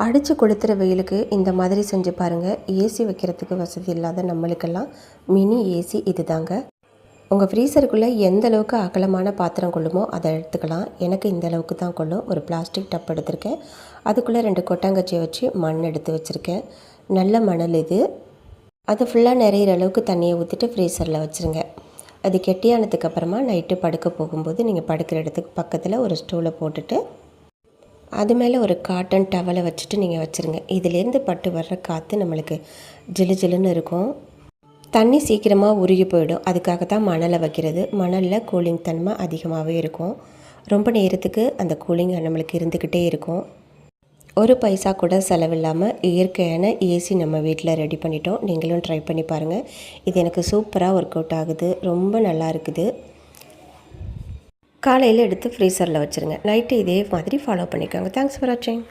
அடித்து கொளுத்துற வெயிலுக்கு இந்த மாதிரி செஞ்சு பாருங்கள். ஏசி வைக்கிறதுக்கு வசதி இல்லாத நம்மளுக்கெல்லாம் மினி ஏசி இது தாங்க. உங்கள் ஃப்ரீசருக்குள்ளே எந்த அளவுக்கு அகலமான பாத்திரம் கொள்ளுமோ அதை எடுத்துக்கலாம். எனக்கு இந்த அளவுக்கு தான் கொள்ளும். ஒரு பிளாஸ்டிக் டப் எடுத்திருக்கேன். அதுக்குள்ளே 2 கொட்டாங்கச்சியை வச்சு மண் எடுத்து வச்சுருக்கேன். நல்ல மணல் இது. அது ஃபுல்லாக நிறையிற அளவுக்கு தண்ணியை ஊற்றிட்டு ஃப்ரீசரில் வச்சுருங்க. அது கெட்டியானதுக்கப்புறமா நைட்டு படுக்க போகும்போது நீங்கள் படுக்கிற இடத்துக்கு பக்கத்தில் ஒரு ஸ்டூலை போட்டுட்டு அது மேலே ஒரு காட்டன் டவலை வச்சுட்டு நீங்கள் வச்சுருங்க. இதிலேருந்து பட்டு வர்ற காற்று நம்மளுக்கு ஜிலு ஜிலுன்னு இருக்கும். தண்ணி சீக்கிரமாக உருகி போயிடும். அதுக்காக தான் மணலை வைக்கிறது. மணலில் கூலிங் தன்மை அதிகமாகவே இருக்கும். ரொம்ப நேரத்துக்கு அந்த கூலிங் நம்மளுக்கு இருந்துக்கிட்டே இருக்கும். ஒரு பைசா கூட செலவில்லாமல் இயற்கையான ஏசி நம்ம வீட்டில் ரெடி பண்ணிட்டோம். நீங்களும் ட்ரை பண்ணி பாருங்கள். இது எனக்கு சூப்பராக ஒர்க் அவுட் ஆகுது. ரொம்ப நல்லா இருக்குது. காலையில் எடுத்து ஃப்ரீசரில் வச்சுருங்க. நைட்டு இதே மாதிரி ஃபாலோ பண்ணிக்கோங்க. தேங்க்ஸ் ஃபார் வாட்சிங்.